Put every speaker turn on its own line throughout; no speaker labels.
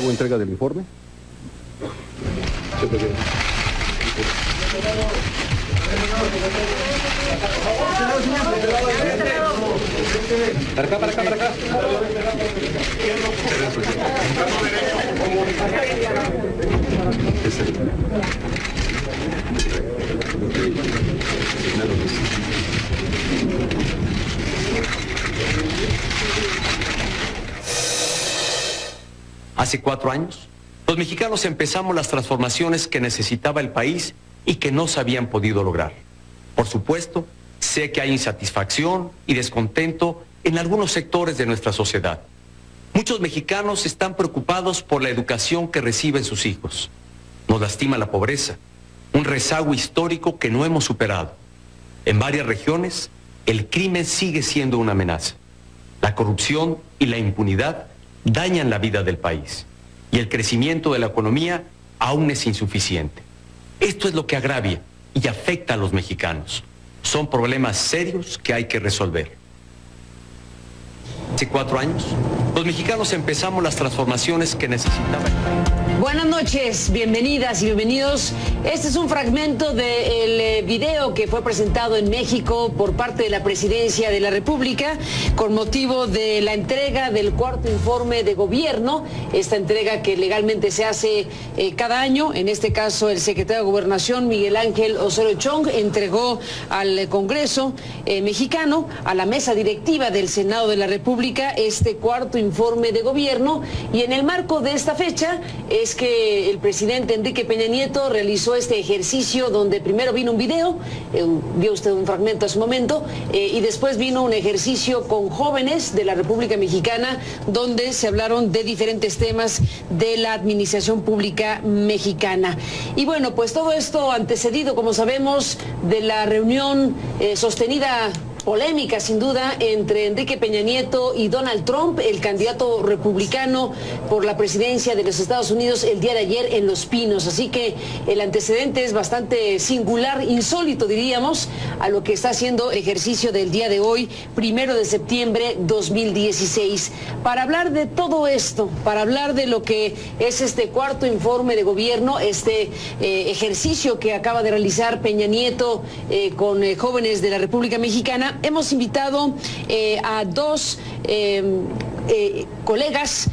Hago entrega del informe. Para acá, para acá, para acá.
Hace 4 años, los mexicanos empezamos las transformaciones que necesitaba el país y que no se habían podido lograr. Por supuesto, sé que hay insatisfacción y descontento en algunos sectores de nuestra sociedad. Muchos mexicanos están preocupados por la educación que reciben sus hijos. Nos lastima la pobreza, un rezago histórico que no hemos superado. En varias regiones, el crimen sigue siendo una amenaza. La corrupción y la impunidad dañan la vida del país y el crecimiento de la economía aún es insuficiente. Esto es lo que agravia y afecta a los mexicanos. Son problemas serios que hay que resolver. Hace 4 años, los mexicanos empezamos las transformaciones que necesitaba el país.
Buenas noches, bienvenidas y bienvenidos. Este es un fragmento del video que fue presentado en México por parte de la Presidencia de la República con motivo de la entrega del 4º informe de gobierno, esta entrega que legalmente se hace cada año. En este caso, el secretario de Gobernación, Miguel Ángel Osorio Chong, entregó al Congreso mexicano, a la mesa directiva del Senado de la República, este 4º informe de gobierno, y en el marco de esta fecha es que el presidente Enrique Peña Nieto realizó este ejercicio donde primero vino un video, vio usted un fragmento hace un momento, y después vino un ejercicio con jóvenes de la República Mexicana donde se hablaron de diferentes temas de la administración pública mexicana. Y bueno, pues todo esto antecedido, como sabemos, de la reunión sostenida, polémica sin duda, entre Enrique Peña Nieto y Donald Trump, el candidato republicano por la presidencia de los Estados Unidos, el día de ayer en Los Pinos. Así que el antecedente es bastante singular, insólito diríamos, a lo que está haciendo el ejercicio del día de hoy, 1 de septiembre 2016. Para hablar de todo esto, para hablar de lo que es este 4º informe de gobierno, este ejercicio que acaba de realizar Peña Nieto con jóvenes de la República Mexicana, hemos invitado a 2 colegas,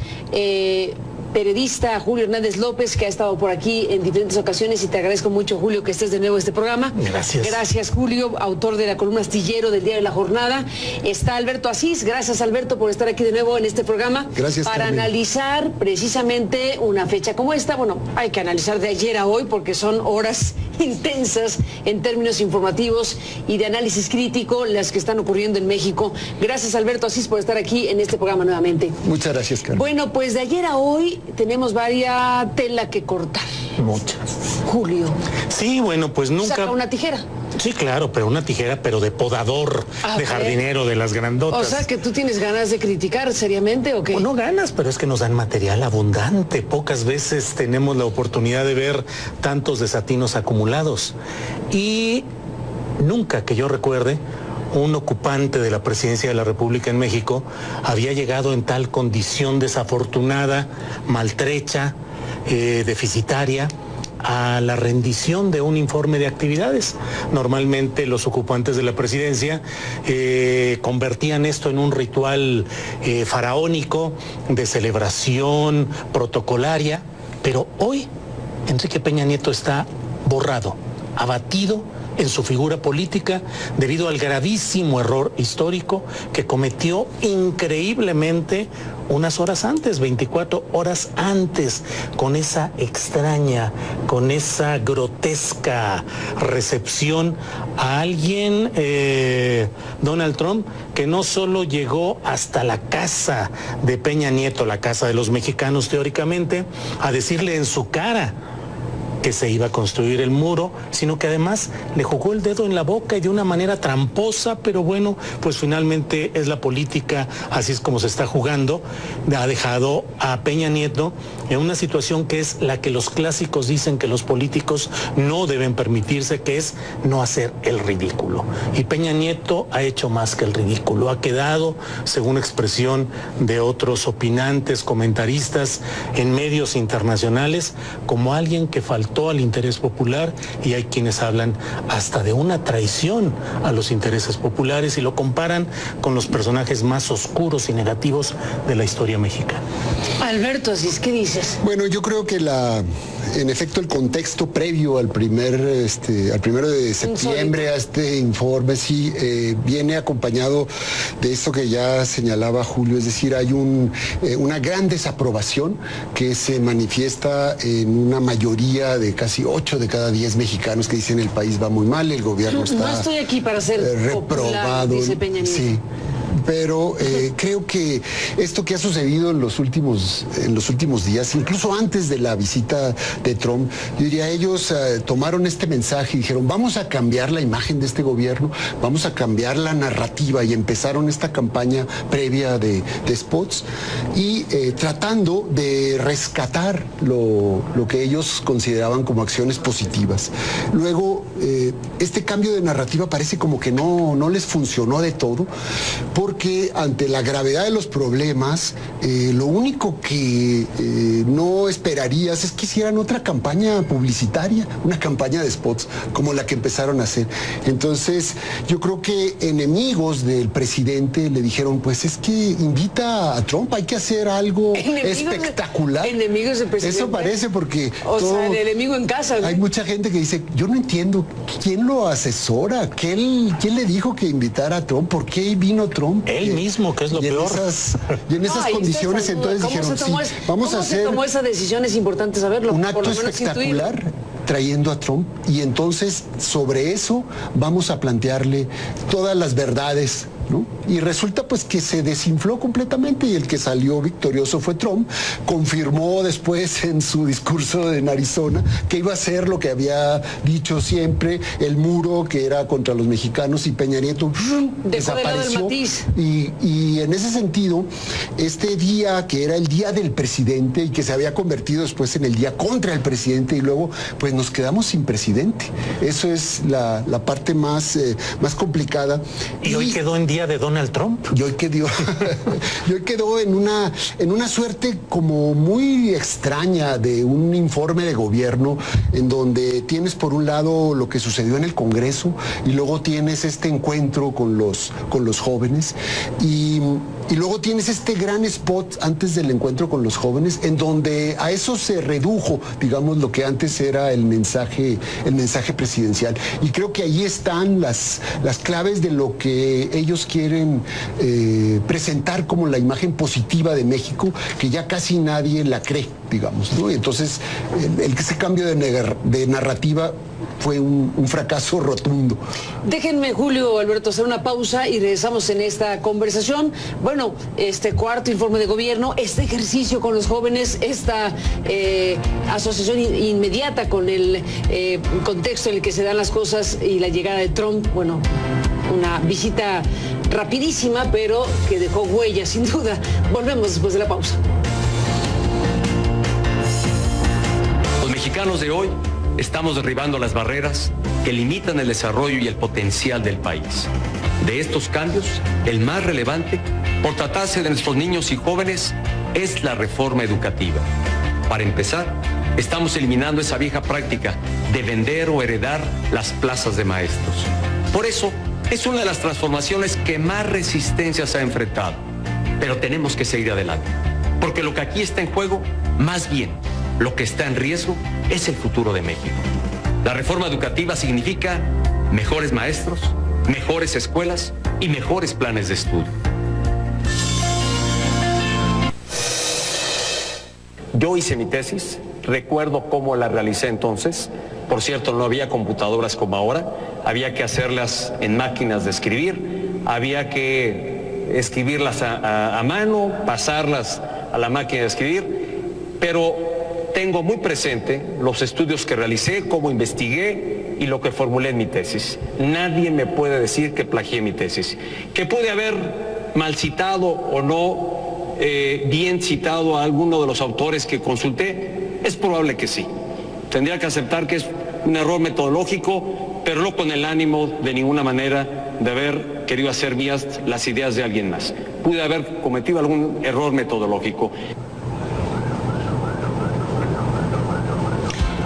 periodista Julio Hernández López, que ha estado por aquí en diferentes ocasiones, y te agradezco mucho, Julio, que estés de nuevo en este programa.
Gracias.
Gracias, Julio, autor de la columna Astillero del Diario de la Jornada. Está Alberto Asís. Gracias, Alberto, por estar aquí de nuevo en este programa.
Gracias,
para
Carmen.
Analizar precisamente una fecha como esta. Bueno, hay que analizar de ayer a hoy porque son horas intensas en términos informativos y de análisis crítico las que están ocurriendo en México. Gracias, Alberto Asís, por estar aquí en este programa nuevamente.
Muchas gracias, Carmen.
Bueno, pues de ayer a hoy tenemos varias tela que cortar.
Muchas.
Julio.
Sí, bueno, pues nunca...
Saca una tijera.
Sí, claro, pero una tijera, pero de podador, de jardinero, de las grandotas.
O sea, que tú tienes ganas de criticar seriamente, ¿o qué?
No ganas, pero es que nos dan material abundante. Pocas veces tenemos la oportunidad de ver tantos desatinos acumulados. Y nunca que yo recuerde, un ocupante de la presidencia de la República en México había llegado en tal condición desafortunada, maltrecha, deficitaria, a la rendición de un informe de actividades. Normalmente los ocupantes de la presidencia convertían esto en un ritual faraónico de celebración protocolaria, pero hoy Enrique Peña Nieto está borrado, abatido en su figura política debido al gravísimo error histórico que cometió increíblemente unas horas antes, 24 horas antes, con esa extraña, con esa grotesca recepción a alguien, Donald Trump, que no solo llegó hasta la casa de Peña Nieto, la casa de los mexicanos teóricamente, a decirle en su cara que se iba a construir el muro, sino que además le jugó el dedo en la boca y de una manera tramposa, pero bueno, pues finalmente es la política, así es como se está jugando. Ha dejado a Peña Nieto en una situación que es la que los clásicos dicen que los políticos no deben permitirse, que es no hacer el ridículo. Y Peña Nieto ha hecho más que el ridículo, ha quedado, según expresión de otros opinantes, comentaristas en medios internacionales, como alguien que faltó al interés popular, y hay quienes hablan hasta de una traición a los intereses populares y lo comparan con los personajes más oscuros y negativos de la historia mexicana.
Alberto Asís, ¿qué dices?
Bueno, yo creo que en efecto, el contexto previo al primero de septiembre a este informe sí viene acompañado de esto que ya señalaba Julio, es decir, hay una gran desaprobación que se manifiesta en una mayoría de casi 8 de cada 10 mexicanos que dicen el país va muy mal, el gobierno está
no estoy aquí para ser
reprobado,
popular, dice Peña Nieto.
Sí. Pero creo que esto que ha sucedido en los últimos días, incluso antes de la visita de Trump, yo diría, ellos tomaron este mensaje y dijeron, vamos a cambiar la imagen de este gobierno, vamos a cambiar la narrativa, y empezaron esta campaña previa de spots y tratando de rescatar lo que ellos consideraban como acciones positivas. Luego, este cambio de narrativa parece como que no les funcionó de todo, porque ante la gravedad de los problemas, lo único que no esperarías es que hicieran otra campaña publicitaria, una campaña de spots, como la que empezaron a hacer. Entonces, yo creo que enemigos del presidente le dijeron, pues es que invita a Trump, hay que hacer algo espectacular.
Enemigos del presidente.
Eso parece, porque
o sea, el enemigo en casa, ¿no?
Hay mucha gente que dice, yo no entiendo, ¿quién lo asesora? ¿Quién le dijo que invitara a Trump? ¿Por qué vino Trump?
Él mismo, que es lo peor.
Y en esas condiciones, entonces dijeron, sí, vamos a hacer...
¿Cómo se tomó esa decisión? Es importante saberlo.
Un acto espectacular trayendo a Trump, y entonces sobre eso vamos a plantearle todas las verdades, ¿no? Y resulta pues que se desinfló completamente, y el que salió victorioso fue Trump. Confirmó después en su discurso en Arizona que iba a hacer lo que había dicho siempre, el muro que era contra los mexicanos, y Peña Nieto desapareció. Y en ese sentido, este día que era el día del presidente y que se había convertido después en el día contra el presidente, y luego pues nos quedamos sin presidente. Eso es la parte más complicada.
Y hoy quedó en día de Donald Trump.
Y hoy quedó en una suerte como muy extraña de un informe de gobierno, en donde tienes por un lado lo que sucedió en el Congreso, y luego tienes este encuentro con los jóvenes, y luego tienes este gran spot antes del encuentro con los jóvenes, en donde a eso se redujo, digamos, lo que antes era el mensaje presidencial. Y creo que ahí están las claves de lo que ellos quieren presentar como la imagen positiva de México, que ya casi nadie la cree, digamos, ¿no? Y entonces ese cambio de narrativa fue un fracaso rotundo.
Déjenme, Julio, Alberto, hacer una pausa y regresamos en esta conversación. Bueno, este cuarto informe de gobierno, este ejercicio con los jóvenes, esta asociación inmediata con el contexto en el que se dan las cosas y la llegada de Trump, bueno, una visita rapidísima, pero que dejó huella, sin duda. Volvemos después de la pausa.
Los mexicanos de hoy estamos derribando las barreras que limitan el desarrollo y el potencial del país. De estos cambios, el más relevante, por tratarse de nuestros niños y jóvenes, es la reforma educativa. Para empezar, estamos eliminando esa vieja práctica de vender o heredar las plazas de maestros. Por eso, es una de las transformaciones que más resistencia se ha enfrentado. Pero tenemos que seguir adelante, porque lo que aquí está en juego, más bien, lo que está en riesgo, es el futuro de México. La reforma educativa significa mejores maestros, mejores escuelas y mejores planes de estudio. Yo hice mi tesis, recuerdo cómo la realicé entonces. Por cierto, no había computadoras como ahora, había que hacerlas en máquinas de escribir, había que escribirlas a mano, pasarlas a la máquina de escribir, pero tengo muy presente los estudios que realicé, cómo investigué y lo que formulé en mi tesis. Nadie me puede decir que plagié mi tesis. Que pude haber mal citado o no bien citado a alguno de los autores que consulté? Es probable que sí. Tendría que aceptar que es un error metodológico, pero no con el ánimo de ninguna manera de haber querido hacer mías las ideas de alguien más. Pude haber cometido algún error metodológico.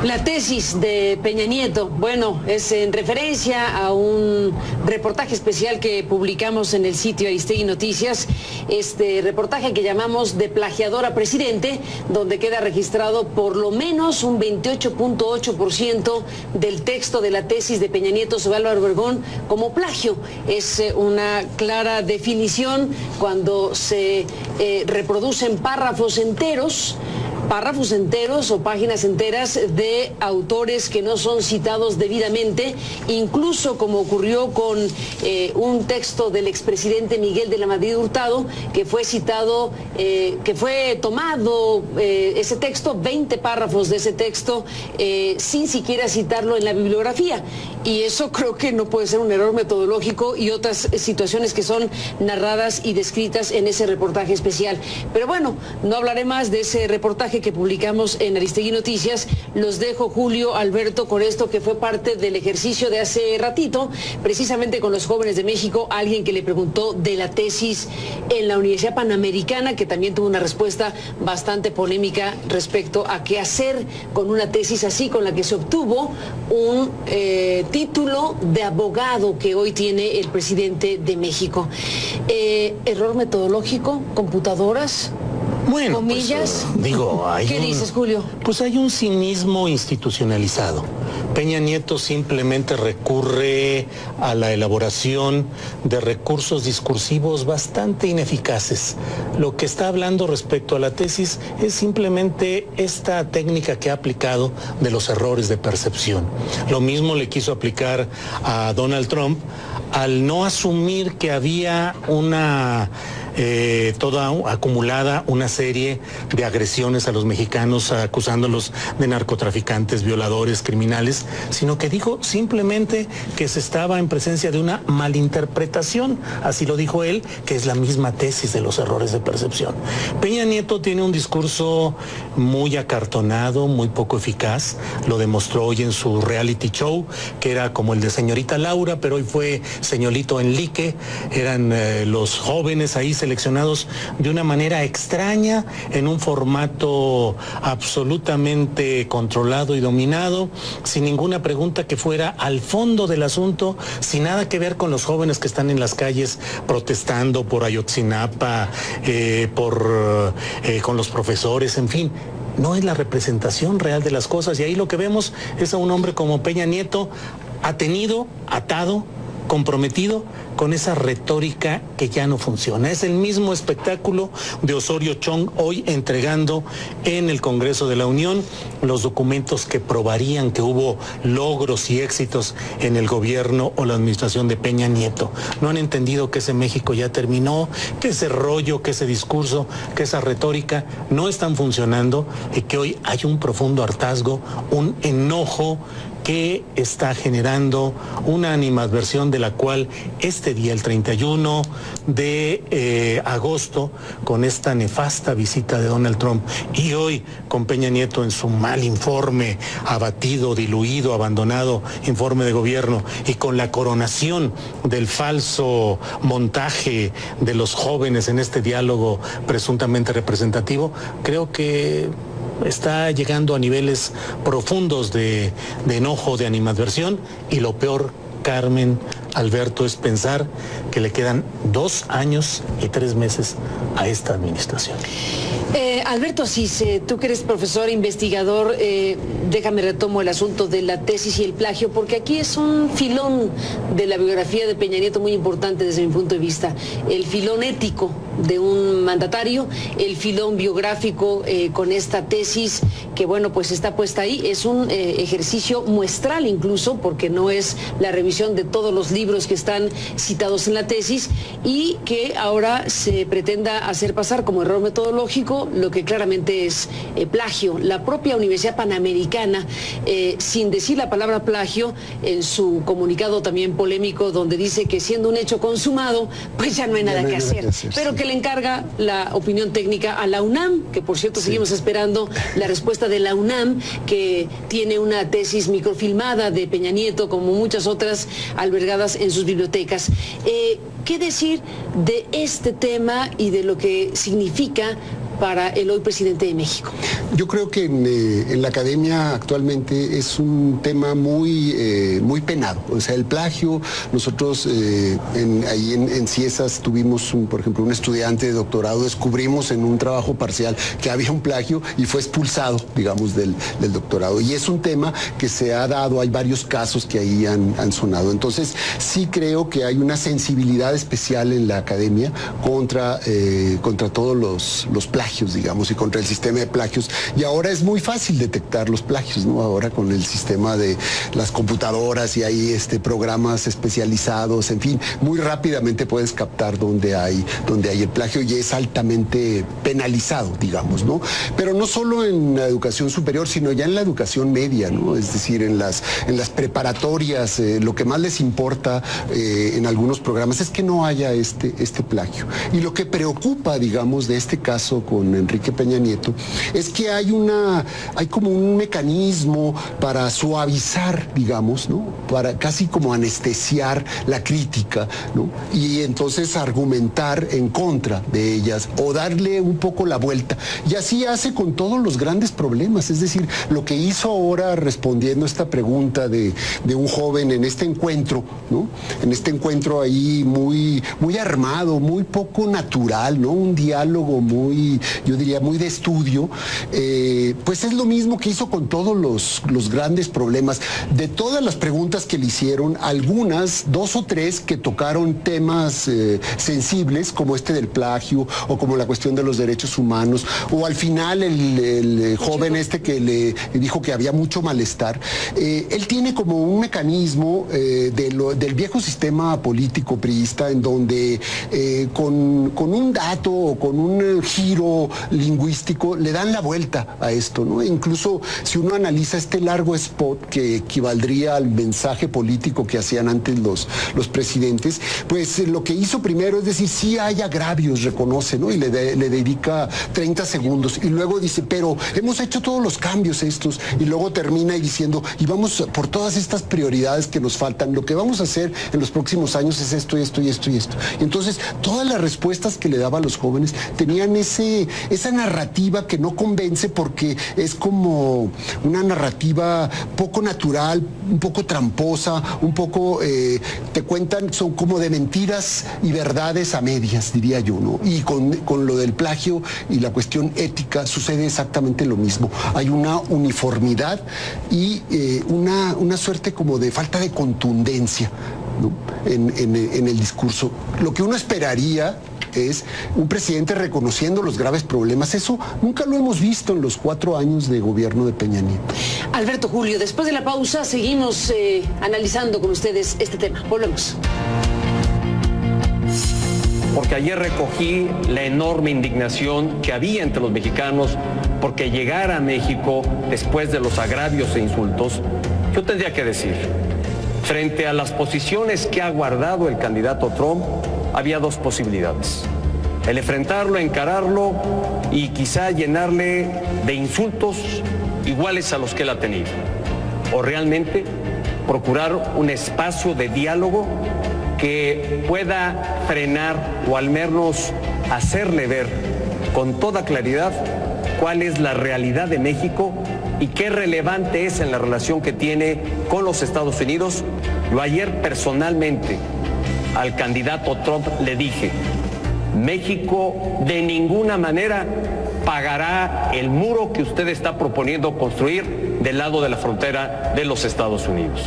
La tesis de Peña Nieto, bueno, es en referencia a un reportaje especial que publicamos en el sitio Aristegui Noticias, este reportaje que llamamos De plagiador a presidente, donde queda registrado por lo menos un 28.8% del texto de la tesis de Peña Nieto sobre Álvaro Obregón como plagio. Es una clara definición cuando se reproducen párrafos enteros o páginas enteras de autores que no son citados debidamente, incluso como ocurrió con un texto del expresidente Miguel de la Madrid Hurtado, que fue citado, que fue tomado ese texto, 20 párrafos de ese texto, sin siquiera citarlo en la bibliografía. Y eso creo que no puede ser un error metodológico y otras situaciones que son narradas y descritas en ese reportaje especial. Pero bueno, no hablaré más de ese reportaje que publicamos en Aristegui Noticias. Los dejo, Julio, Alberto, con esto que fue parte del ejercicio de hace ratito, precisamente con los jóvenes de México, alguien que le preguntó de la tesis en la Universidad Panamericana, que también tuvo una respuesta bastante polémica respecto a qué hacer con una tesis así, con la que se obtuvo un título de abogado que hoy tiene el presidente de México. Error metodológico, computadoras.
Bueno,
comillas.
Pues, digo,
¿Qué dices, Julio?
Pues hay un cinismo institucionalizado. Peña Nieto simplemente recurre a la elaboración de recursos discursivos bastante ineficaces. Lo que está hablando respecto a la tesis es simplemente esta técnica que ha aplicado de los errores de percepción. Lo mismo le quiso aplicar a Donald Trump al no asumir que había toda acumulada una serie de agresiones a los mexicanos, acusándolos de narcotraficantes, violadores, criminales, sino que dijo simplemente que se estaba en presencia de una malinterpretación, así lo dijo él, que es la misma tesis de los errores de percepción. Peña Nieto tiene un discurso muy acartonado, muy poco eficaz, lo demostró hoy en su reality show, que era como el de Señorita Laura, pero hoy fue Señorito Enrique, eran los jóvenes ahí seleccionados de una manera extraña, en un formato absolutamente controlado y dominado, sin ninguna pregunta que fuera al fondo del asunto, sin nada que ver con los jóvenes que están en las calles protestando por Ayotzinapa, con los profesores, en fin. No es la representación real de las cosas, y ahí lo que vemos es a un hombre como Peña Nieto atado, comprometido con esa retórica que ya no funciona. Es el mismo espectáculo de Osorio Chong hoy entregando en el Congreso de la Unión los documentos que probarían que hubo logros y éxitos en el gobierno o la administración de Peña Nieto. No han entendido que ese México ya terminó, que ese rollo, que ese discurso, que esa retórica no están funcionando y que hoy hay un profundo hartazgo, un enojo que está generando una animadversión de la cual este día, el 31 de agosto, con esta nefasta visita de Donald Trump y hoy con Peña Nieto en su mal informe, abatido, diluido, abandonado informe de gobierno, y con la coronación del falso montaje de los jóvenes en este diálogo presuntamente representativo, creo que está llegando a niveles profundos de enojo, de animadversión, y lo peor, Carmen, Alberto, es pensar que le quedan 2 años y 3 meses a esta administración.
Alberto Asís, tú que eres profesor, investigador, déjame retomo el asunto de la tesis y el plagio, porque aquí es un filón de la biografía de Peña Nieto muy importante desde mi punto de vista. El filón ético de un mandatario, el filón biográfico con esta tesis que, bueno, pues está puesta ahí. Es un ejercicio muestral incluso, porque no es la revisión de todos los libros que están citados en la tesis, y que ahora se pretenda hacer pasar como error metodológico lo que claramente es plagio. La propia Universidad Panamericana, sin decir la palabra plagio, en su comunicado también polémico, donde dice que siendo un hecho consumado, pues ya no hay nada que hacer, pero que le encarga la opinión técnica a la UNAM, que por cierto seguimos esperando la respuesta de la UNAM, que tiene una tesis microfilmada de Peña Nieto, como muchas otras albergadas en sus bibliotecas. ¿Qué decir de este tema y de lo que significa para el hoy presidente de México?
Yo creo que en la academia actualmente es un tema muy penado. O sea, el plagio, nosotros ahí en Ciesas tuvimos, por ejemplo, un estudiante de doctorado, descubrimos en un trabajo parcial que había un plagio y fue expulsado, digamos, del doctorado. Y es un tema que se ha dado, hay varios casos que ahí han sonado. Entonces, sí creo que hay una sensibilidad especial en la academia contra todos los plagios, digamos, y contra el sistema de plagios. Y ahora es muy fácil detectar los plagios, ¿no? Ahora con el sistema de las computadoras y hay programas especializados, en fin, muy rápidamente puedes captar donde hay el plagio y es altamente penalizado, digamos, ¿no? Pero no solo en la educación superior, sino ya en la educación media, ¿no? Es decir, en las preparatorias, lo que más les importa en algunos programas es que no haya este plagio. Y lo que preocupa, digamos, de este caso con Enrique Peña Nieto es que hay como un mecanismo para suavizar, digamos, ¿no? Para casi como anestesiar la crítica, ¿no? Y entonces argumentar en contra de ellas o darle un poco la vuelta. Y así hace con todos los grandes problemas. Es decir, lo que hizo ahora respondiendo a esta pregunta de un joven en este encuentro, ¿no? En este encuentro ahí muy armado, muy poco natural, ¿no? Un diálogo yo diría, muy de estudio, pues es lo mismo que hizo con todos los grandes problemas. De todas las preguntas que le hicieron, algunas, 2 o 3 que tocaron temas sensibles, como este del plagio, o como la cuestión de los derechos humanos, o al final el joven que le dijo que había mucho malestar, él tiene como un mecanismo del viejo sistema político priista, en donde con un dato o con un giro lingüístico le dan la vuelta a esto, ¿no? Incluso si uno analiza este largo spot que equivaldría al mensaje político que hacían antes los presidentes, pues lo que hizo primero es decir, sí hay agravios, reconoce, ¿no? Y le dedica 30 segundos y luego dice, pero hemos hecho todos los cambios estos, y luego termina diciendo, y vamos por todas estas prioridades que nos faltan, lo que vamos a hacer en los próximos años es esto y esto y esto y esto. Y entonces todas las respuestas que le daba a los jóvenes tenían esa narrativa que no convence, porque es como una narrativa poco natural, un poco tramposa, un poco, te cuentan, son como de mentiras y verdades a medias, diría yo, ¿no? Y con lo del plagio y la cuestión ética sucede exactamente lo mismo. Hay una uniformidad y una suerte como de falta de contundencia, ¿no? en el discurso. Lo que uno esperaría es un presidente reconociendo los graves problemas. Eso nunca lo hemos visto en los 4 años de gobierno de Peña Nieto.
Alberto, Julio, después de la pausa seguimos analizando con ustedes este tema. Volvemos.
Porque ayer recogí la enorme indignación que había entre los mexicanos porque llegara a México después de los agravios e insultos. Yo tendría que decir, frente a las posiciones que ha guardado el candidato Trump, había 2 posibilidades: el enfrentarlo, encararlo y quizá llenarle de insultos iguales a los que él ha tenido, o realmente procurar un espacio de diálogo que pueda frenar o al menos hacerle ver con toda claridad cuál es la realidad de México y qué relevante es en la relación que tiene con los Estados Unidos. Yo ayer personalmente al candidato Trump le dije, México de ninguna manera pagará el muro que usted está proponiendo construir del lado de la frontera de los Estados Unidos.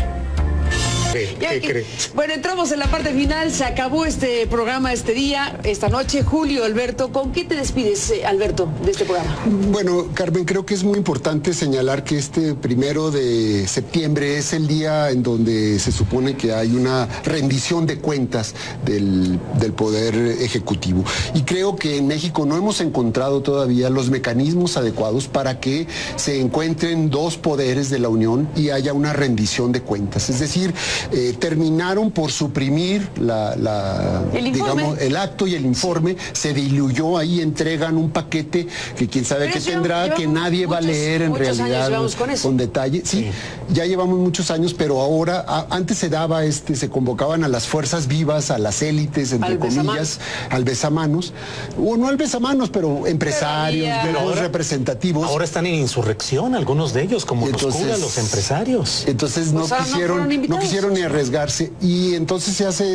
¿Qué cree? Bueno, entramos en la parte final, se acabó este programa este día, esta noche. Julio, Alberto, ¿con qué te despides, Alberto, de este programa?
Bueno, Carmen, creo que es muy importante señalar que este 1 de septiembre es el día en donde se supone que hay una rendición de cuentas del Poder Ejecutivo. Y creo que en México no hemos encontrado todavía los mecanismos adecuados para que se encuentren 2 poderes de la Unión y haya una rendición de cuentas. Es decir, terminaron por suprimir digamos, el acto y el informe, se diluyó ahí, entregan un paquete que quién sabe qué tendrá, que nadie va a leer en realidad con detalle. Sí, ya llevamos muchos años, pero ahora, antes se daba se convocaban a las fuerzas vivas, a las élites, entre comillas, al besamanos, o no al besamanos, pero empresarios, grupos representativos.
Ahora están en insurrección algunos de ellos, como los curas, los empresarios.
Entonces no quisieron ni arriesgarse, y entonces se hace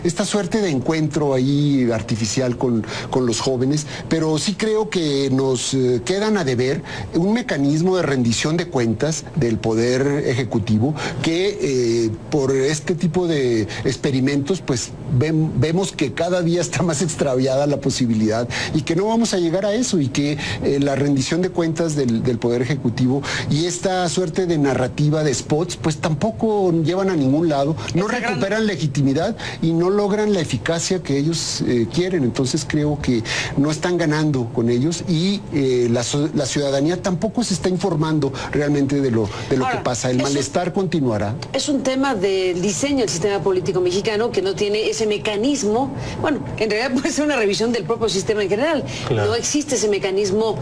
esta suerte de encuentro ahí artificial con los jóvenes, pero sí creo que nos quedan a deber un mecanismo de rendición de cuentas del Poder Ejecutivo que por este tipo de experimentos pues vemos que cada día está más extraviada la posibilidad y que no vamos a llegar a eso, y que la rendición de cuentas del Poder Ejecutivo y esta suerte de narrativa de spots pues tampoco llevan a ningún lado, no recuperan legitimidad y no logran la eficacia que ellos quieren. Entonces creo que no están ganando con ellos, y la ciudadanía tampoco se está informando realmente de lo que pasa. El malestar continuará.
Es un tema del diseño del sistema político mexicano que no tiene ese mecanismo. Bueno, en realidad puede ser una revisión del propio sistema en general. Claro. No existe ese mecanismo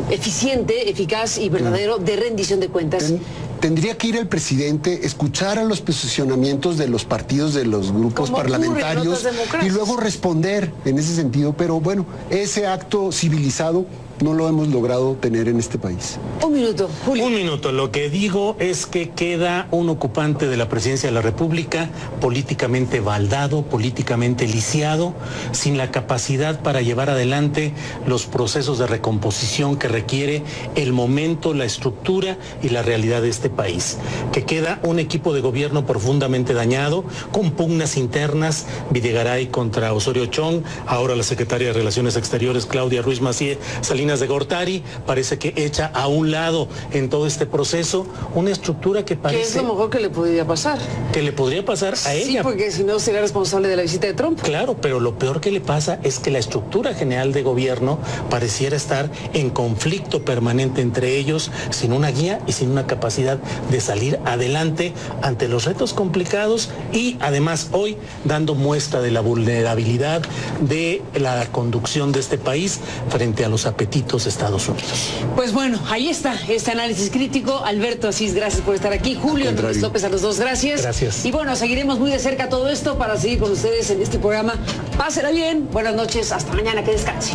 eficiente, eficaz y verdadero de rendición de cuentas.
Tendría que ir el presidente, escuchar a los posicionamientos de los partidos, de los grupos parlamentarios, y luego responder en ese sentido. Pero bueno, ese acto civilizado no lo hemos logrado tener en este país.
Un minuto, Julio.
Un minuto. Lo que digo es que queda un ocupante de la presidencia de la República políticamente baldado, políticamente lisiado, sin la capacidad para llevar adelante los procesos de recomposición que requiere el momento, la estructura y la realidad de este país. Que queda un equipo de gobierno profundamente dañado, con pugnas internas, Videgaray contra Osorio Chong, ahora la secretaria de Relaciones Exteriores, Claudia Ruiz Massieu Salinas de Gortari, parece que echa a un lado en todo este proceso una estructura que parece...
¿Qué es lo mejor que le podría pasar?
Que le podría pasar a ella.
Sí, porque si no sería responsable de la visita de Trump.
Claro, pero lo peor que le pasa es que la estructura general de gobierno pareciera estar en conflicto permanente entre ellos, sin una guía y sin una capacidad de salir adelante ante los retos complicados, y además hoy dando muestra de la vulnerabilidad de la conducción de este país frente a los apetitos de Estados Unidos.
Pues bueno, ahí está este análisis crítico. Alberto Asís, gracias por estar aquí. Julio Hernández López, a los dos, gracias.
Gracias.
Y bueno, seguiremos muy de cerca todo esto para seguir con ustedes en este programa. Pásela bien, buenas noches, hasta mañana, que descanse.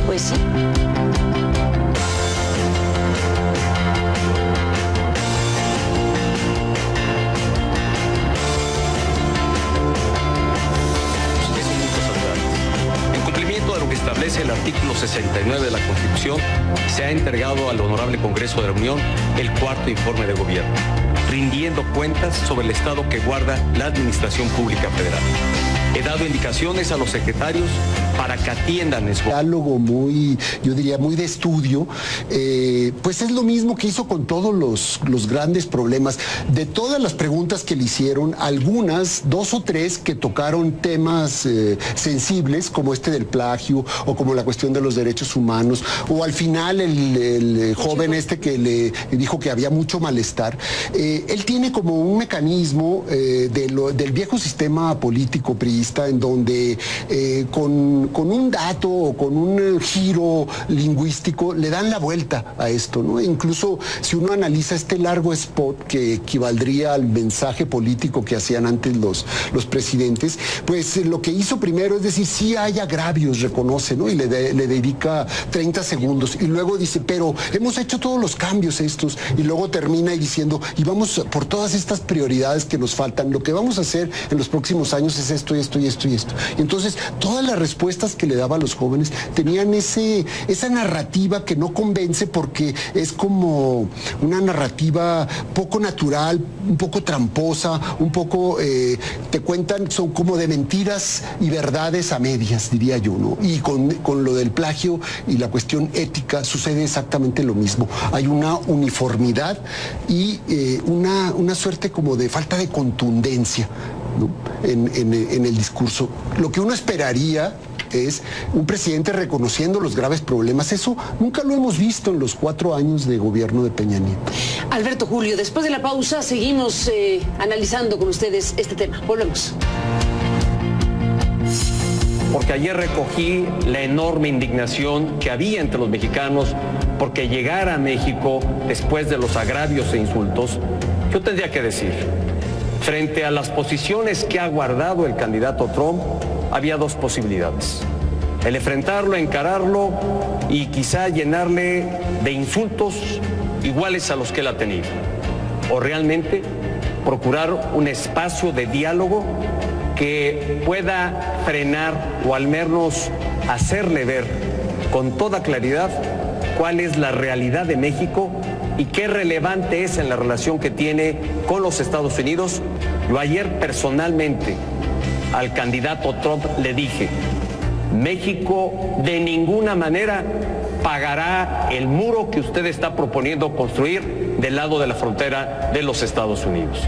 Pues sí.
Establece el artículo 69 de la Constitución, se ha entregado al Honorable Congreso de la Unión el cuarto informe de gobierno, rindiendo cuentas sobre el estado que guarda la Administración Pública Federal. He dado indicaciones a los secretarios para que atiendan eso.
Diálogo muy, yo diría, muy de estudio, pues es lo mismo que hizo con todos los grandes problemas. De todas las preguntas que le hicieron, algunas, 2 o 3, que tocaron temas sensibles, como este del plagio, o como la cuestión de los derechos humanos, o al final el joven que le dijo que había mucho malestar. Él tiene como un mecanismo del viejo sistema político priista, en donde con un dato o con un giro lingüístico le dan la vuelta a esto, ¿no? Incluso si uno analiza este largo spot que equivaldría al mensaje político que hacían antes los presidentes, pues lo que hizo primero es decir, sí hay agravios, reconoce, ¿no? Y le dedica 30 segundos, y luego dice, pero hemos hecho todos los cambios estos, y luego termina diciendo, y vamos por todas estas prioridades que nos faltan, lo que vamos a hacer en los próximos años es esto y esto y esto y esto. Y entonces todas las respuestas que le daba a los jóvenes tenían esa narrativa que no convence, porque es como una narrativa poco natural, un poco tramposa, un poco, te cuentan, son como de mentiras y verdades a medias, diría yo, ¿no? Y con lo del plagio y la cuestión ética sucede exactamente lo mismo. Hay una uniformidad y una suerte como de falta de contundencia. ¿no? en el discurso. Lo que uno esperaría es un presidente reconociendo los graves problemas. Eso nunca lo hemos visto en los 4 años de gobierno de Peña Nieto.
Alberto, Julio, después de la pausa seguimos analizando con ustedes este tema. Volvemos.
Porque ayer recogí la enorme indignación que había entre los mexicanos porque llegara a México después de los agravios e insultos. Yo tendría que decir, frente a las posiciones que ha guardado el candidato Trump, había 2 posibilidades: el enfrentarlo, encararlo y quizá llenarle de insultos iguales a los que él ha tenido, o realmente procurar un espacio de diálogo que pueda frenar o al menos hacerle ver con toda claridad cuál es la realidad de México y qué relevante es en la relación que tiene con los Estados Unidos. Yo ayer personalmente al candidato Trump le dije: México de ninguna manera pagará el muro que usted está proponiendo construir del lado de la frontera de los Estados Unidos.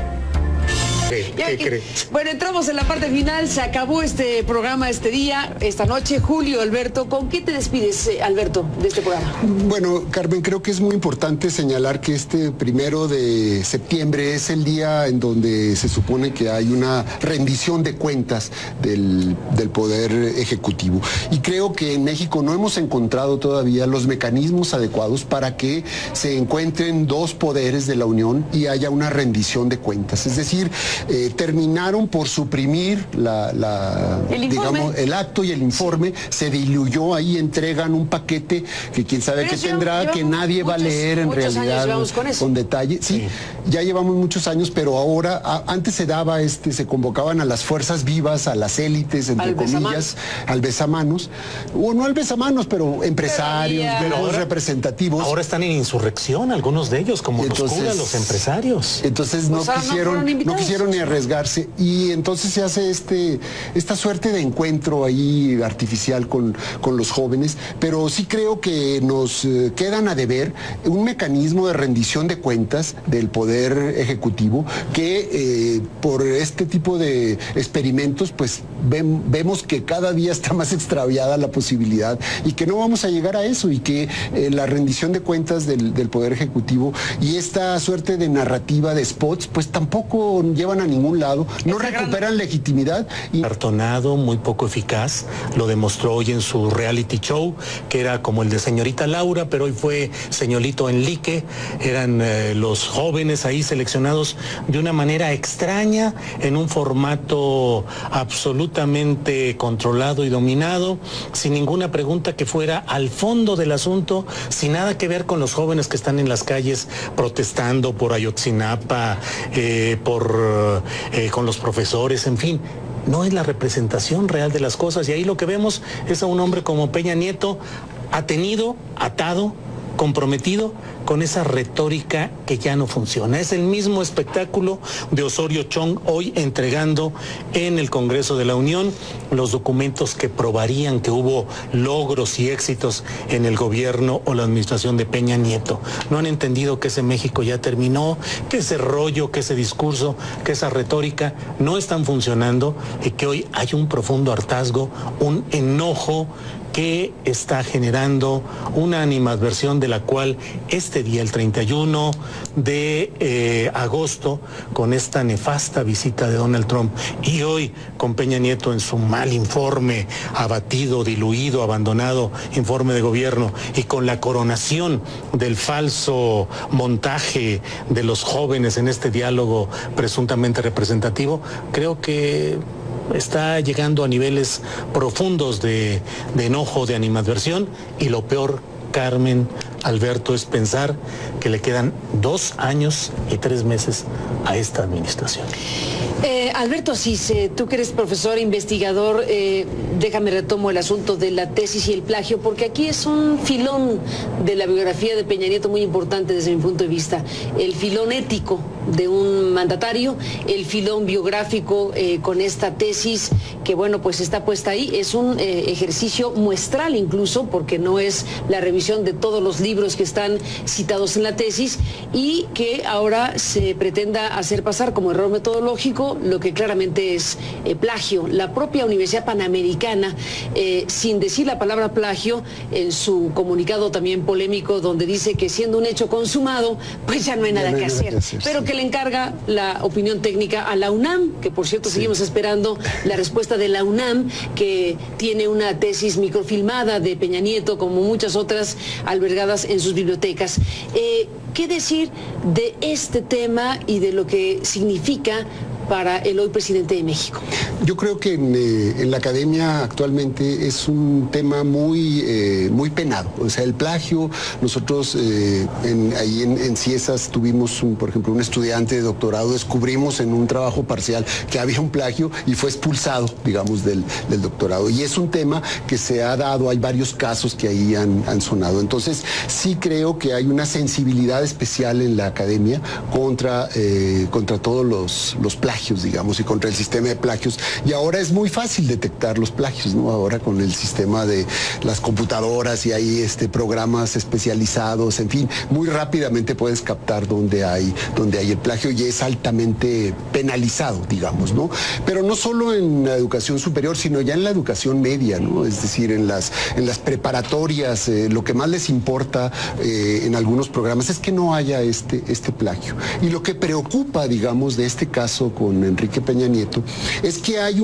¿Qué cree? Bueno, entramos en la parte final, se acabó este programa este día, esta noche. Julio, Alberto, ¿con qué te despides, Alberto, de este programa?
Bueno, Carmen, creo que es muy importante señalar que este 1 de septiembre es el día en donde se supone que hay una rendición de cuentas del Poder Ejecutivo. Y creo que en México no hemos encontrado todavía los mecanismos adecuados para que se encuentren 2 poderes de la Unión y haya una rendición de cuentas. Es decir, terminaron por suprimir digamos, el acto y el informe, se diluyó ahí, entregan un paquete que quién sabe qué tendrá, que nadie va a leer en realidad con detalle. Sí, ya llevamos muchos años, pero ahora, antes se daba, se convocaban a las fuerzas vivas, a las élites, entre comillas, al besamanos, o no al besamanos, pero empresarios, grupos representativos.
Ahora están en insurrección algunos de ellos, como los curas, los empresarios.
Entonces no quisieron ni arriesgarse, y entonces se hace esta suerte de encuentro ahí artificial con los jóvenes, pero sí creo que nos quedan a deber un mecanismo de rendición de cuentas del Poder Ejecutivo que por este tipo de experimentos pues vemos que cada día está más extraviada la posibilidad y que no vamos a llegar a eso, y que la rendición de cuentas del Poder Ejecutivo y esta suerte de narrativa de spots pues tampoco llevan a ningún lado, no recuperan legitimidad.
Cartonado, muy poco eficaz, lo demostró hoy en su reality show, que era como el de Señorita Laura, pero hoy fue Señorito Enrique. Eran los jóvenes ahí seleccionados de una manera extraña, en un formato absolutamente controlado y dominado, sin ninguna pregunta que fuera al fondo del asunto, sin nada que ver con los jóvenes que están en las calles protestando por Ayotzinapa, con los profesores, en fin. No es la representación real de las cosas, y ahí lo que vemos es a un hombre como Peña Nieto atado, comprometido con esa retórica que ya no funciona. Es el mismo espectáculo de Osorio Chong hoy entregando en el Congreso de la Unión los documentos que probarían que hubo logros y éxitos en el gobierno o la administración de Peña Nieto. No han entendido que ese México ya terminó, que ese rollo, que ese discurso, que esa retórica no están funcionando, y que hoy hay un profundo hartazgo, un enojo que está generando una animadversión de la cual este día, el 31 de agosto, con esta nefasta visita de Donald Trump, y hoy con Peña Nieto en su mal informe, abatido, diluido, abandonado informe de gobierno, y con la coronación del falso montaje de los jóvenes en este diálogo presuntamente representativo, creo que está llegando a niveles profundos de enojo, de animadversión, y lo peor, Carmen, Alberto, es pensar que le quedan 2 años y 3 meses a esta administración.
Alberto Asís, tú que eres profesor, investigador, déjame retomo el asunto de la tesis y el plagio, porque aquí es un filón de la biografía de Peña Nieto muy importante desde mi punto de vista. El filón ético de un mandatario, el filón biográfico con esta tesis que, bueno, pues está puesta ahí. Es un ejercicio muestral incluso, porque no es la revisión de todos los libros que están citados en la tesis, y que ahora se pretenda hacer pasar como error metodológico lo que claramente es plagio. La propia Universidad Panamericana, sin decir la palabra plagio, en su comunicado también polémico, donde dice que siendo un hecho consumado, pues ya no hay nada que hacer, pero
sí.
que le encarga la opinión técnica a la UNAM, que por cierto seguimos esperando la respuesta de la UNAM, que tiene una tesis microfilmada de Peña Nieto, como muchas otras albergadas en sus bibliotecas. ¿Qué decir de este tema y de lo que significa para el hoy presidente de México?
Yo creo que en la academia actualmente es un tema muy penado. O sea, el plagio, nosotros ahí en Ciesas tuvimos, por ejemplo, un estudiante de doctorado, descubrimos en un trabajo parcial que había un plagio y fue expulsado, digamos, del doctorado. Y es un tema que se ha dado, hay varios casos que ahí han sonado. Entonces, sí creo que hay una sensibilidad especial en la academia contra todos los plagios, digamos, y contra el sistema de plagios. Y ahora es muy fácil detectar los plagios, ¿no? Ahora con el sistema de las computadoras y hay programas especializados, en fin, muy rápidamente puedes captar dónde hay el plagio y es altamente penalizado, digamos, ¿no? Pero no solo en la educación superior, sino ya en la educación media, ¿no? Es decir, en las preparatorias, lo que más les importa en algunos programas es que no haya este plagio. Y lo que preocupa, digamos, de este caso con Enrique Peña Nieto es que hay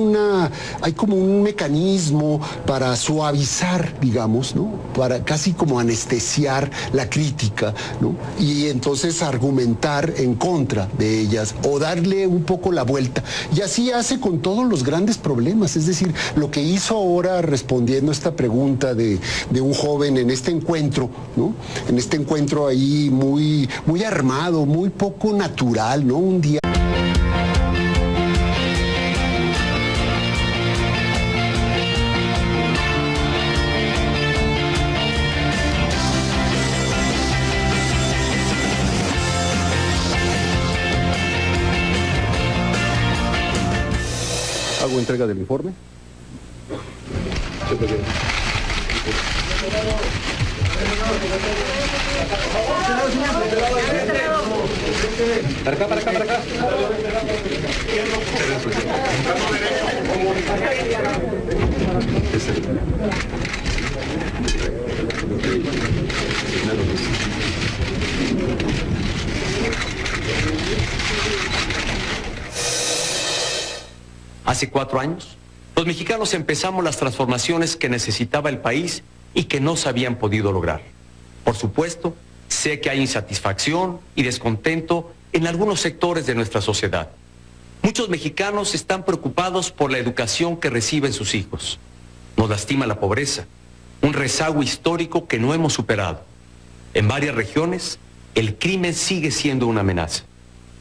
como un mecanismo para suavizar, digamos, ¿no? Para casi como anestesiar la crítica, ¿no? Y entonces argumentar en contra de ellas o darle un poco la vuelta. Y así hace con todos los grandes problemas. Es decir, lo que hizo ahora respondiendo a esta pregunta de un joven en este encuentro, ¿no? En este encuentro ahí muy armado, muy poco natural, ¿no? Un día.
Hago entrega del informe. Para acá, para acá, para acá.
Hace 4 años, los mexicanos empezamos las transformaciones que necesitaba el país y que no se habían podido lograr. Por supuesto, sé que hay insatisfacción y descontento en algunos sectores de nuestra sociedad. Muchos mexicanos están preocupados por la educación que reciben sus hijos. Nos lastima la pobreza, un rezago histórico que no hemos superado. En varias regiones, el crimen sigue siendo una amenaza.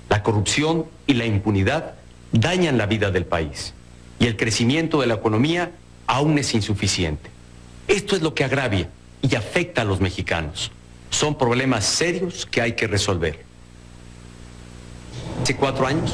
La corrupción y la impunidad dañan la vida del país y el crecimiento de la economía aún es insuficiente. Esto es lo que agravia y afecta a los mexicanos. Son problemas serios que hay que resolver. Hace 4 años,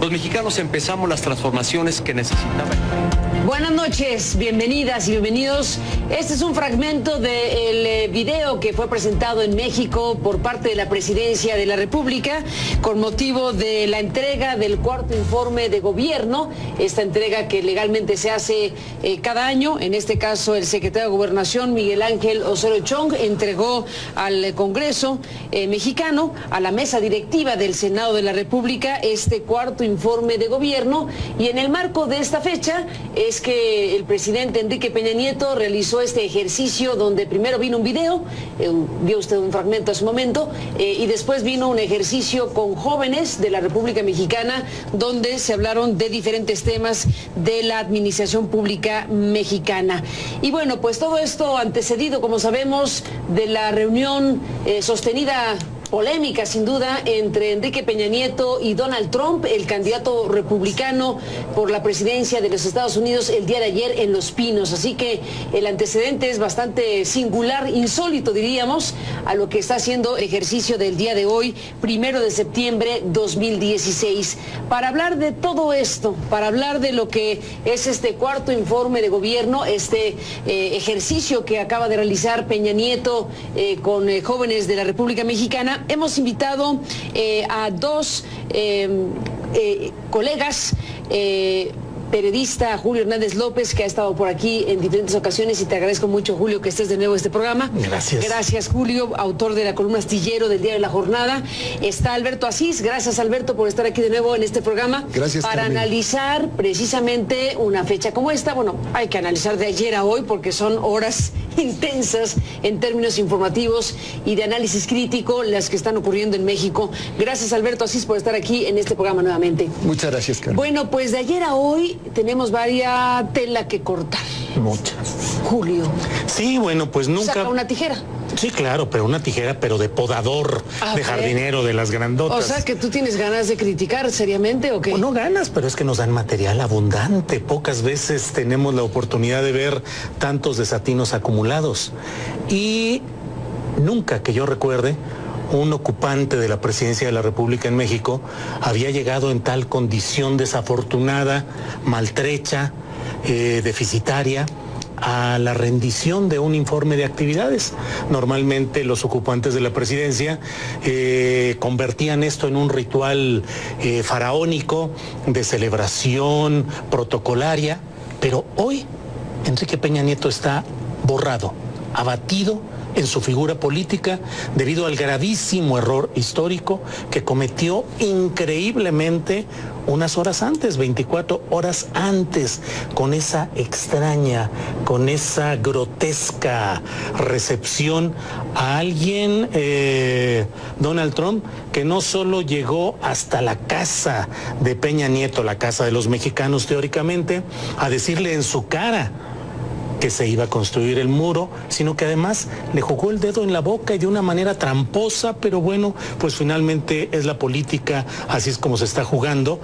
los mexicanos empezamos las transformaciones que necesitaba el país.
Buenas noches, bienvenidas y bienvenidos. Este es un fragmento del video que fue presentado en México por parte de la Presidencia de la República con motivo de la entrega del 4º informe de gobierno, esta entrega que legalmente se hace cada año. En este caso, el secretario de Gobernación, Miguel Ángel Osorio Chong, entregó al Congreso mexicano, a la mesa directiva del Senado de la República, este 4º informe de gobierno. Y en el marco de esta fecha es que el presidente Enrique Peña Nieto realizó este ejercicio donde primero vino un video, vio usted un fragmento hace un momento, y después vino un ejercicio con jóvenes de la República Mexicana donde se hablaron de diferentes temas de la administración pública mexicana. Y bueno, pues todo esto antecedido, como sabemos, de la reunión sostenida, polémica sin duda, entre Enrique Peña Nieto y Donald Trump, el candidato republicano por la presidencia de los Estados Unidos, el día de ayer en Los Pinos. Así que el antecedente es bastante singular, insólito diríamos, a lo que está haciendo el ejercicio del día de hoy, 1 de septiembre 2016. Para hablar de todo esto, para hablar de lo que es este 4º informe de gobierno, este ejercicio que acaba de realizar Peña Nieto con jóvenes de la República Mexicana, hemos invitado a dos colegas, periodista Julio Hernández López, que ha estado por aquí en diferentes ocasiones, y te agradezco mucho, Julio, que estés de nuevo en este programa.
Gracias.
Gracias, Julio, autor de la columna Astillero del Diario de la Jornada. Está Alberto Asís. Gracias, Alberto, por estar aquí de nuevo en este programa.
Gracias,
para
Carmen.
analizar precisamente una fecha como esta. Bueno, hay que analizar de ayer a hoy porque son horas intensas en términos informativos y de análisis crítico las que están ocurriendo en México. Gracias, Alberto Asís, por estar aquí en este programa nuevamente.
Muchas gracias, Carmen.
Bueno, pues de ayer a hoy tenemos varias tela que cortar.
Muchas.
Julio,
Sí, bueno, pues nunca...
saca una tijera.
Sí, claro, pero una tijera, pero de podador,
A
de
ver.
jardinero, de las grandotas.
O sea, que tú tienes ganas de criticar seriamente, ¿o qué?
No ganas, pero es que nos dan material abundante. Pocas veces tenemos la oportunidad de ver tantos desatinos acumulados. Y nunca que yo recuerde, un ocupante de la presidencia de la República en México había llegado en tal condición desafortunada, maltrecha, deficitaria, a la rendición de un informe de actividades. Normalmente los ocupantes de la presidencia convertían esto en un ritual faraónico de celebración protocolaria, pero hoy Enrique Peña Nieto está borrado, abatido en su figura política debido al gravísimo error histórico que cometió increíblemente unas horas antes, 24 horas antes, con esa extraña, con esa grotesca recepción a alguien, Donald Trump, que no solo llegó hasta la casa de Peña Nieto, la casa de los mexicanos teóricamente, a decirle en su cara que se iba a construir el muro, sino que además le jugó el dedo en la boca y de una manera tramposa, pero bueno, pues finalmente es la política, así es como se está jugando.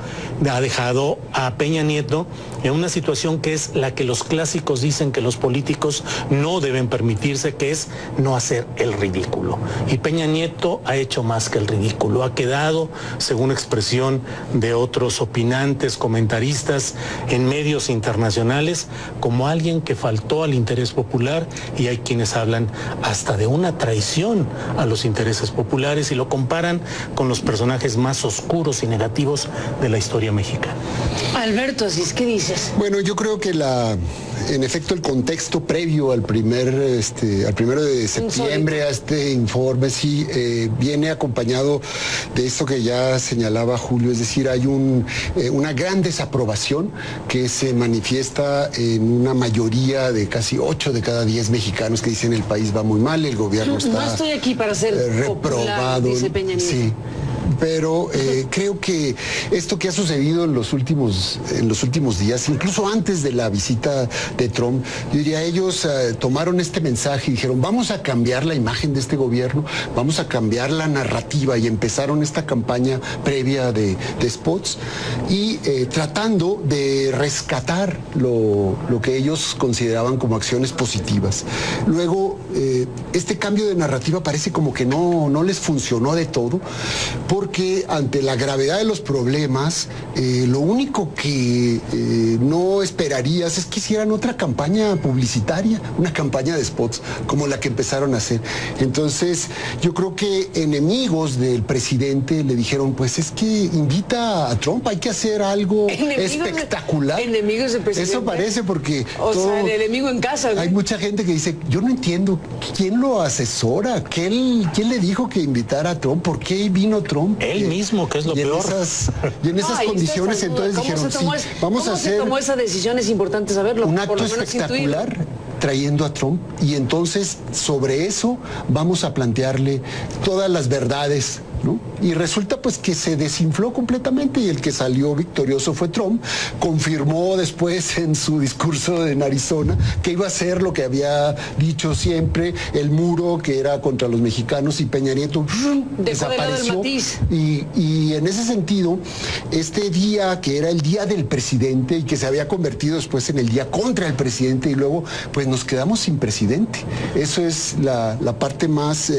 Ha dejado a Peña Nieto en una situación que es la que los clásicos dicen que los políticos no deben permitirse, que es no hacer el ridículo. Y Peña Nieto ha hecho más que el ridículo, ha quedado, según expresión de otros opinantes, comentaristas en medios internacionales, como alguien que faltó al interés popular, y hay quienes hablan hasta de una traición a los intereses populares y lo comparan con los personajes más oscuros y negativos de la historia mexicana.
Alberto Asís, ¿qué dices?
Bueno, yo creo que en efecto, el contexto previo al primero de septiembre a este informe sí viene acompañado de esto que ya señalaba Julio, es decir, hay una gran desaprobación que se manifiesta en una mayoría de casi 8 de cada 10 mexicanos que dicen el país va muy mal, el gobierno está
No estoy aquí para ser popular,
reprobado,
dice Peña Nieto.
sí. Pero creo que esto que ha sucedido en los últimos días, incluso antes de la visita de Trump, yo diría, ellos tomaron este mensaje y dijeron, vamos a cambiar la imagen de este gobierno, vamos a cambiar la narrativa, y empezaron esta campaña previa de spots y tratando de rescatar lo que ellos consideraban como acciones positivas. Luego, este cambio de narrativa parece como que no les funcionó de todo, porque ante la gravedad de los problemas, lo único que no esperarías es que hicieran otra campaña publicitaria, una campaña de spots, como la que empezaron a hacer. Entonces, yo creo que enemigos del presidente le dijeron, pues es que invita a Trump, hay que hacer algo espectacular.
Enemigos del presidente.
Eso parece porque...
O sea, el enemigo en casa, güey.
Hay mucha gente que dice, yo no entiendo, ¿quién lo asesora? ¿Quién le dijo que invitara a Trump? ¿Por qué vino Trump?
Él mismo, que es lo peor.
Y en esas condiciones entonces dijeron, sí, vamos a hacer...
¿Cómo se tomó esa decisión? Es importante saberlo.
Un acto espectacular trayendo a Trump, y entonces sobre eso vamos a plantearle todas las verdades, ¿no? Y resulta pues que se desinfló completamente, y el que salió victorioso fue Trump. Confirmó después en su discurso en Arizona que iba a hacer lo que había dicho siempre, el muro que era contra los mexicanos, y Peña Nieto desapareció. Y en ese sentido, este día que era el día del presidente y que se había convertido después en el día contra el presidente, y luego pues nos quedamos sin presidente. Eso es la parte más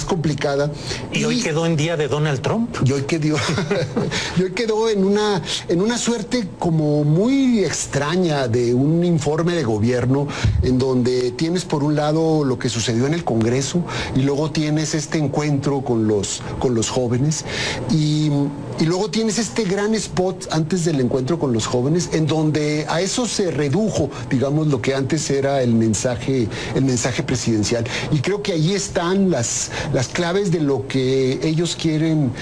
complicada.
Y hoy quedó en día de Donald Donald Trump.
Y hoy quedó en una suerte como muy extraña de un informe de gobierno en donde tienes por un lado lo que sucedió en el Congreso y luego tienes este encuentro con los jóvenes y luego tienes este gran spot antes del encuentro con los jóvenes en donde a eso se redujo, digamos, lo que antes era el mensaje presidencial. Y creo que ahí están las claves de lo que ellos quieren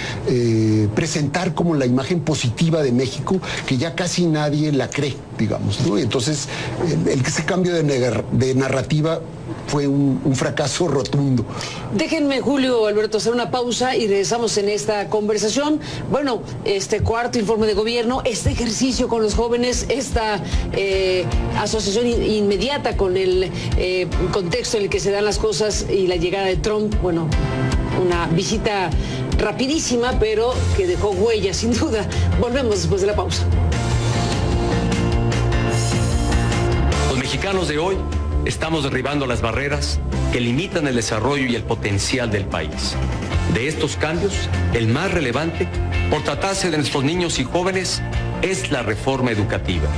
presentar como la imagen positiva de México, que ya casi nadie la cree, digamos, ¿no? Entonces, ese cambio de narrativa fue un fracaso rotundo.
Déjenme, Julio, Alberto, hacer una pausa y regresamos en esta conversación. Bueno, este cuarto informe de gobierno, este ejercicio con los jóvenes, esta asociación inmediata con el contexto en el que se dan las cosas y la llegada de Trump, bueno, una visita rapidísima, pero que dejó huella, sin duda. Volvemos después de la pausa.
Los mexicanos de hoy estamos derribando las barreras que limitan el desarrollo y el potencial del país. De estos cambios, el más relevante, por tratarse de nuestros niños y jóvenes, es la reforma educativa.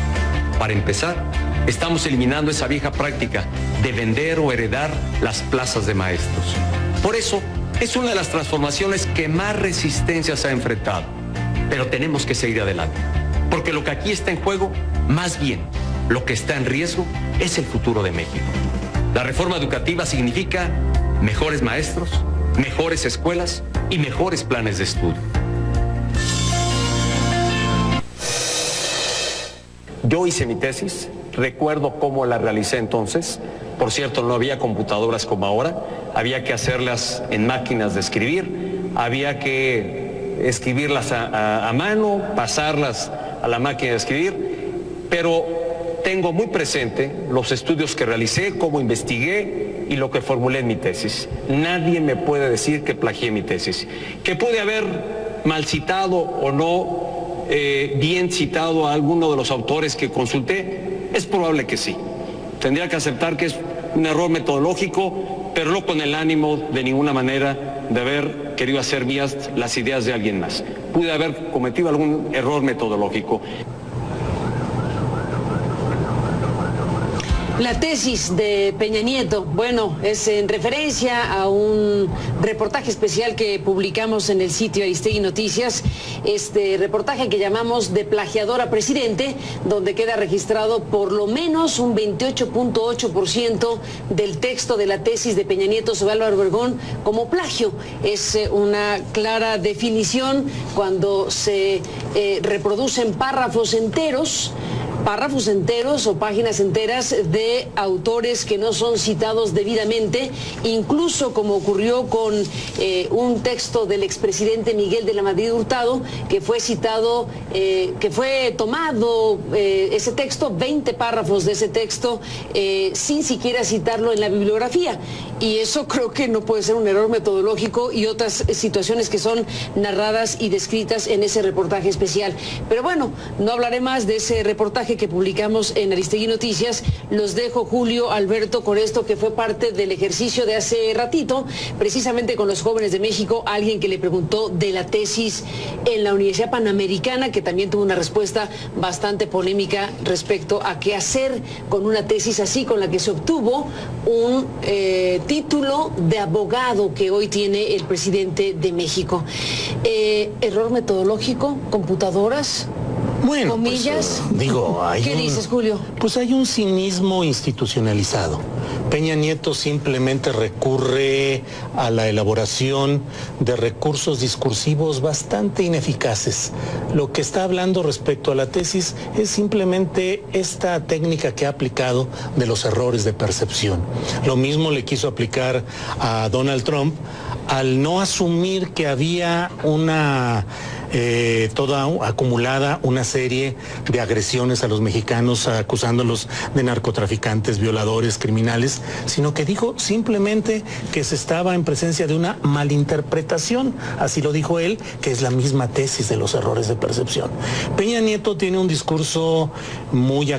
Para empezar, estamos eliminando esa vieja práctica de vender o heredar las plazas de maestros. Por eso, es una de las transformaciones que más resistencia se ha enfrentado. Pero tenemos que seguir adelante, porque lo que aquí está en juego, más bien, lo que está en riesgo, es el futuro de México. La reforma educativa significa mejores maestros, mejores escuelas y mejores planes de estudio. Yo hice mi tesis, recuerdo cómo la realicé entonces. Por cierto, no había computadoras como ahora, había que hacerlas en máquinas de escribir, había que escribirlas a mano, pasarlas a la máquina de escribir, pero tengo muy presente los estudios que realicé, cómo investigué y lo que formulé en mi tesis. Nadie me puede decir que plagié mi tesis. Que pude haber mal citado o no bien citado a alguno de los autores que consulté, es probable que sí. Tendría que aceptar que es un error metodológico, pero no con el ánimo de ninguna manera de haber querido hacer mías las ideas de alguien más. Pude haber cometido algún error metodológico.
La tesis de Peña Nieto, bueno, es en referencia a un reportaje especial que publicamos en el sitio Aristegui Noticias, este reportaje que llamamos De plagiador a presidente, donde queda registrado por lo menos un 28.8% del texto de la tesis de Peña Nieto sobre Álvaro Obregón como plagio. Es una clara definición cuando se reproducen párrafos enteros o páginas enteras de autores que no son citados debidamente, incluso como ocurrió con un texto del expresidente Miguel de la Madrid Hurtado, que fue citado, que fue tomado ese texto, 20 párrafos de ese texto, sin siquiera citarlo en la bibliografía. Y eso creo que no puede ser un error metodológico y otras situaciones que son narradas y descritas en ese reportaje especial. Pero bueno, no hablaré más de ese reportaje que publicamos en Aristegui Noticias. Los dejo, Julio, Alberto, con esto que fue parte del ejercicio de hace ratito, precisamente con los jóvenes de México, alguien que le preguntó de la tesis en la Universidad Panamericana, que también tuvo una respuesta bastante polémica respecto a qué hacer con una tesis así, con la que se obtuvo un título de abogado que hoy tiene el presidente de México. Error metodológico, computadoras.
Bueno,
comillas.
Pues, digo,
¿Qué dices, Julio?
Pues hay un cinismo institucionalizado. Peña Nieto simplemente recurre a la elaboración de recursos discursivos bastante ineficaces. Lo que está hablando respecto a la tesis es simplemente esta técnica que ha aplicado de los errores de percepción. Lo mismo le quiso aplicar a Donald Trump al no asumir que había toda acumulada una serie de agresiones a los mexicanos, acusándolos de narcotraficantes, violadores, criminales, sino que dijo simplemente que se estaba en presencia de una malinterpretación, así lo dijo él, que es la misma tesis de los errores de percepción. Peña Nieto tiene un discurso muy